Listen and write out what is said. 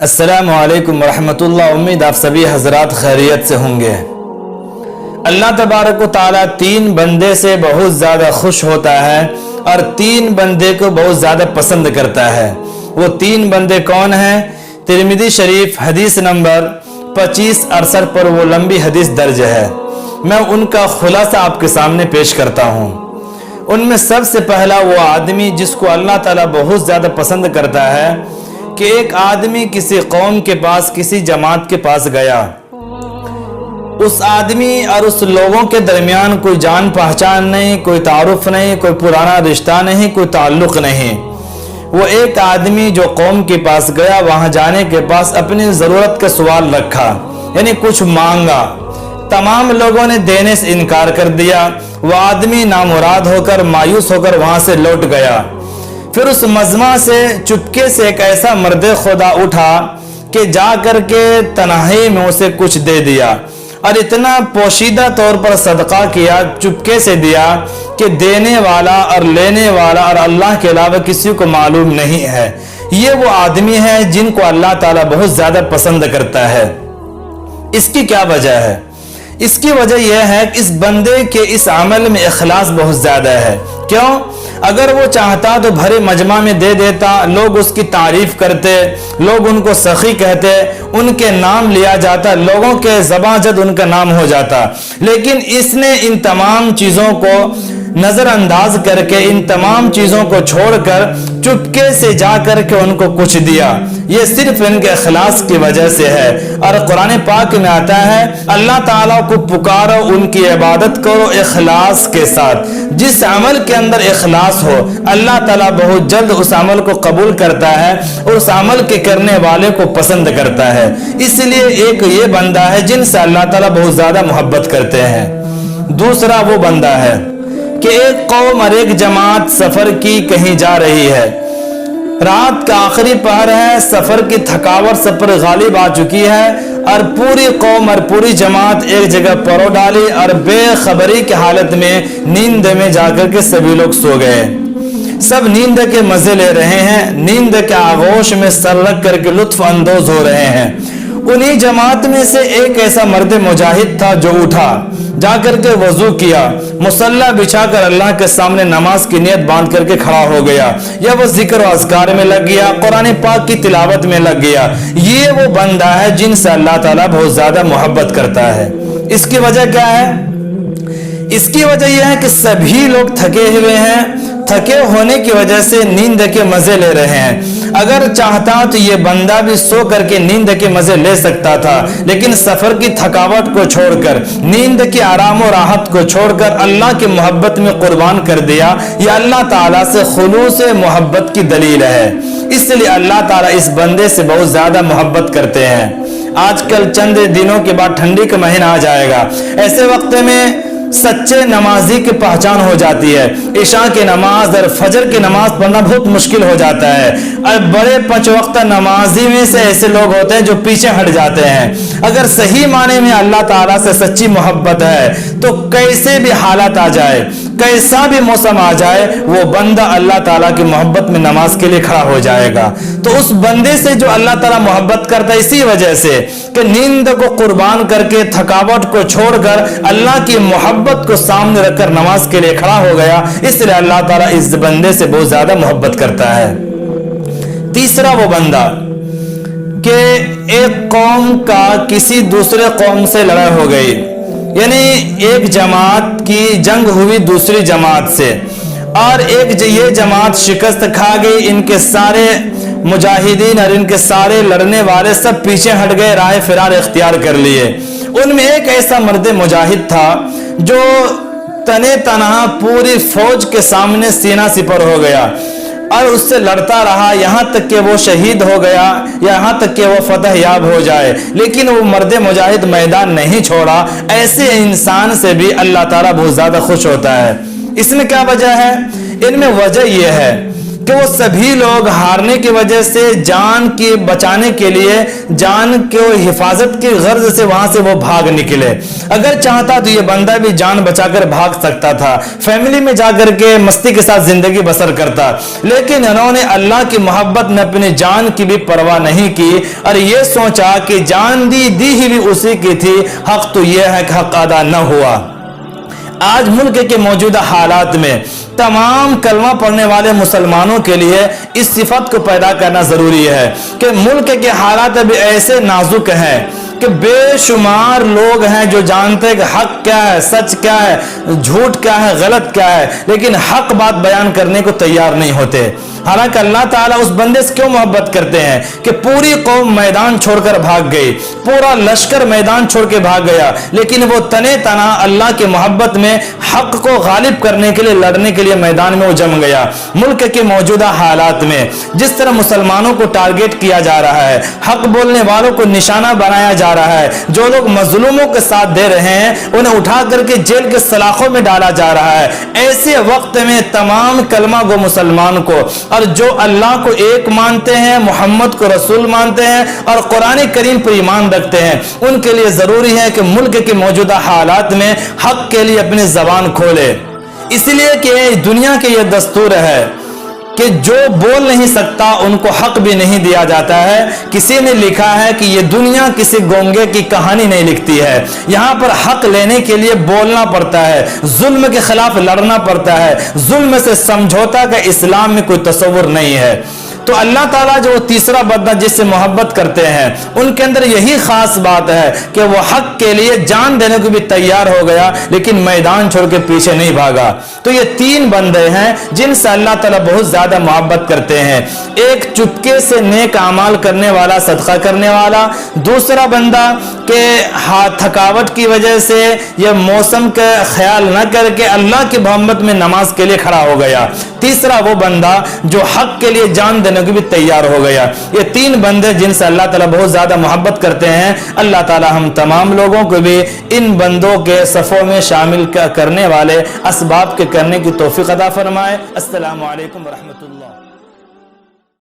السلام علیکم ورحمۃ اللہ۔ امید آپ سبھی حضرات خیریت سے ہوں گے۔ اللہ تبارک و تعالیٰ تین بندے سے بہت زیادہ خوش ہوتا ہے اور تین بندے کو بہت زیادہ پسند کرتا ہے۔ وہ تین بندے کون ہیں؟ ترمذی شریف حدیث نمبر 2568 پر وہ لمبی حدیث درج ہے۔ میں ان کا خلاصہ آپ کے سامنے پیش کرتا ہوں۔ ان میں سب سے پہلا وہ آدمی جس کو اللہ تعالیٰ بہت زیادہ پسند کرتا ہے کہ ایک آدمی کسی قوم کے پاس، کسی جماعت کے پاس گیا۔ اس آدمی اور اس لوگوں کے درمیان کوئی جان پہچان نہیں، کوئی تعارف نہیں، کوئی پرانا رشتہ نہیں، کوئی تعلق نہیں۔ وہ ایک آدمی جو قوم کے پاس گیا، وہاں جانے کے پاس اپنی ضرورت کا سوال رکھا، یعنی کچھ مانگا۔ تمام لوگوں نے دینے سے انکار کر دیا۔ وہ آدمی نامراد ہو کر، مایوس ہو کر وہاں سے لوٹ گیا۔ پھر اس مجمع سے چپکے سے ایک ایسا مرد خدا اٹھا کہ جا کر کے تنہائی میں اسے کچھ دے دیا، اور اتنا پوشیدہ طور پر صدقہ کیا، چپکے سے دیا کہ دینے والا اور لینے والا اور اللہ کے علاوہ کسی کو معلوم نہیں ہے۔ یہ وہ آدمی ہے جن کو اللہ تعالیٰ بہت زیادہ پسند کرتا ہے۔ اس کی کیا وجہ ہے؟ اس کی وجہ یہ ہے کہ اس بندے کے اس عمل میں اخلاص بہت زیادہ ہے۔ کیوں؟ اگر وہ چاہتا تو بھرے مجمع میں دے دیتا، لوگ اس کی تعریف کرتے، لوگ ان کو سخی کہتے، ان کے نام لیا جاتا، لوگوں کے زباں زد ان کا نام ہو جاتا۔ لیکن اس نے ان تمام چیزوں کو نظر انداز کر کے، ان تمام چیزوں کو چھوڑ کر چپکے سے جا کر کے ان کو کچھ دیا۔ یہ صرف ان کے اخلاص کی وجہ سے ہے۔ اور قرآن پاک میں آتا ہے، اللہ تعالیٰ کو پکارو، ان کی عبادت کرو اخلاص کے ساتھ۔ جس عمل کے اندر اخلاص ہو، اللہ تعالیٰ بہت جلد اس عمل کو قبول کرتا ہے اور اس عمل کے کرنے والے کو پسند کرتا ہے۔ اس لیے ایک یہ بندہ ہے جن سے اللہ تعالیٰ بہت زیادہ محبت کرتے ہیں۔ دوسرا وہ بندہ ہے کہ ایک قوم اور ایک جماعت سفر کی کہیں جا رہی ہے، رات کا آخری پہر ہے، سفر کی تھکاوٹ سب پر غالب آ چکی ہے، اور پوری قوم اور پوری جماعت ایک جگہ پرو ڈالی اور بے خبری کی حالت میں نیند میں جا کر کے سبھی لوگ سو گئے۔ سب نیند کے مزے لے رہے ہیں، نیند کے آغوش میں سر رکھ کر کے لطف اندوز ہو رہے ہیں۔ انہی جماعت میں سے ایک ایسا مرد مجاہد تھا جو اٹھا، جا کر کے وضو کیا، مصلی بچھا کر اللہ کے سامنے نماز کی نیت باندھ کر کے کھڑا ہو گیا، یا وہ ذکر و اذکار میں لگ گیا، قرآن پاک کی تلاوت میں لگ گیا۔ یہ وہ بندہ ہے جن سے اللہ تعالیٰ بہت زیادہ محبت کرتا ہے۔ اس کی وجہ کیا ہے؟ اس کی وجہ یہ ہے کہ سبھی لوگ تھکے ہوئے ہیں، تھکے ہونے کی وجہ سے نیند کے مزے لے رہے ہیں۔ اگر چاہتا تو یہ بندہ بھی سو کر کے نیند کے مزے لے سکتا تھا، لیکن سفر کی تھکاوٹ کو چھوڑ کر، نیند کی آرام و راحت کو چھوڑ کر اللہ کی محبت میں قربان کر دیا۔ یہ اللہ تعالیٰ سے خلوص محبت کی دلیل ہے۔ اس لیے اللہ تعالیٰ اس بندے سے بہت زیادہ محبت کرتے ہیں۔ آج کل چند دنوں کے بعد ٹھنڈی کا مہینہ آ جائے گا، ایسے وقت میں سچے نمازی کی پہچان ہو جاتی ہے۔ عشاء کی نماز اور فجر کی نماز پڑھنا بہت مشکل ہو جاتا ہے، اور بڑے 5 وقت نمازی میں سے ایسے لوگ ہوتے ہیں جو پیچھے ہٹ جاتے ہیں۔ اگر صحیح معنی میں اللہ تعالیٰ سے سچی محبت ہے تو کیسے بھی حالات آ جائے، کیسا بھی موسم آ جائے، وہ بندہ اللہ تعالیٰ کی محبت میں نماز کے لیے کھڑا ہو جائے گا۔ تو اس بندے سے جو اللہ تعالیٰ محبت کرتا ہے، اسی وجہ سے کہ نیند کو قربان کر کے، تھکاوٹ کو چھوڑ کر، اللہ کی محبت کو سامنے رکھ کر نماز کے لیے کھڑا ہو گیا، اس لیے اللہ تعالیٰ اس بندے سے بہت زیادہ محبت کرتا ہے۔ تیسرا وہ بندہ کہ ایک قوم کا کسی دوسرے قوم سے لڑائی ہو گئی، یعنی ایک جماعت کی جنگ ہوئی دوسری جماعت سے، اور یہ جماعت شکست کھا گئی، ان کے سارے مجاہدین اور ان کے سارے لڑنے والے سب پیچھے ہٹ گئے، راہ فرار اختیار کر لیے۔ ان میں ایک ایسا مرد مجاہد تھا جو تنے تنہا پوری فوج کے سامنے سینہ سپر ہو گیا اور اس سے لڑتا رہا، یہاں تک کہ وہ شہید ہو گیا، یہاں تک کہ وہ فتح یاب ہو جائے، لیکن وہ مرد مجاہد میدان نہیں چھوڑا۔ ایسے انسان سے بھی اللہ تعالیٰ بہت زیادہ خوش ہوتا ہے۔ اس میں کیا وجہ ہے؟ ان میں وجہ یہ ہے کہ وہ سبھی لوگ ہارنے کی وجہ سے جان کی بچانے کے لیے جان کو حفاظت کی غرض سے وہاں سے وہ بھاگ نکلے. اگر چاہتا تو یہ بندہ بھی جان بچا کر بھاگ سکتا تھا, فیملی میں جا کر کے مستی کے ساتھ زندگی بسر کرتا, لیکن انہوں نے اللہ کی محبت میں اپنی جان کی بھی پرواہ نہیں کی اور یہ سوچا کہ جان دی ہی بھی اسی کی تھی, حق تو یہ ہے کہ حق ادا نہ ہوا. آج ملک کے موجودہ حالات میں تمام کلمہ پڑھنے والے مسلمانوں کے لیے اس صفت کو پیدا کرنا ضروری ہے کہ ملک کے حالات ابھی ایسے نازک ہیں کہ بے شمار لوگ ہیں جو جانتے ہیں کہ حق کیا ہے, سچ کیا ہے, جھوٹ کیا ہے, غلط کیا ہے, لیکن حق بات بیان کرنے کو تیار نہیں ہوتے. حالانکہ اللہ تعالیٰ اس بندے سے کیوں محبت کرتے ہیں کہ پوری قوم میدان چھوڑ کر بھاگ گئی, پورا لشکر میدان چھوڑ کے بھاگ گیا, لیکن وہ تنے تنا اللہ کی محبت میں حق کو غالب کرنے کے لیے, لڑنے کے لیے میدان میں وہ جم گیا. ملک کے موجودہ حالات میں جس طرح مسلمانوں کو ٹارگٹ کیا جا رہا ہے, حق بولنے والوں کو نشانہ بنایا جا رہا ہے, جو لوگ مظلوموں کے ساتھ دے رہے ہیں انہیں اٹھا کر کے جیل کے سلاخوں میں ڈالا جا رہا ہے, ایسے وقت میں تمام کلمہ گو مسلمان کو اور جو اللہ کو ایک مانتے ہیں, محمد کو رسول مانتے ہیں اور قرآن کریم پر ایمان رکھتے ہیں, ان کے لیے ضروری ہے کہ ملک کے موجودہ حالات میں حق کے لیے اپنی زبان کھولے. اس لیے کہ دنیا کے یہ دستور ہے کہ جو بول نہیں سکتا ان کو حق بھی نہیں دیا جاتا ہے. کسی نے لکھا ہے کہ یہ دنیا کسی گونگے کی کہانی نہیں لکھتی ہے, یہاں پر حق لینے کے لیے بولنا پڑتا ہے, ظلم کے خلاف لڑنا پڑتا ہے, ظلم سے سمجھوتا کا اسلام میں کوئی تصور نہیں ہے. تو اللہ تعالیٰ جو تیسرا بندہ جس سے محبت کرتے ہیں ان کے اندر یہی خاص بات ہے کہ وہ حق کے لیے جان دینے کو بھی تیار ہو گیا, لیکن میدان چھوڑ کے پیچھے نہیں بھاگا. تو یہ تین بندے ہیں جن سے اللہ تعالیٰ بہت زیادہ محبت کرتے ہیں. ایک چپکے سے نیک اعمال کرنے والا, صدقہ کرنے والا. دوسرا بندہ کہ تھکاوٹ کی وجہ سے یہ موسم کا خیال نہ کر کے اللہ کی محبت میں نماز کے لیے کھڑا ہو گیا. تیسرا وہ بندہ جو حق کے لیے جان دینے کو بھی تیار ہو گیا. یہ تین بندے جن سے اللہ تعالیٰ بہت زیادہ محبت کرتے ہیں. اللہ تعالیٰ ہم تمام لوگوں کو بھی ان بندوں کے صفوں میں شامل کرنے والے اسباب کے کرنے کی توفیق عطا فرمائے. السلام علیکم ورحمۃ اللہ.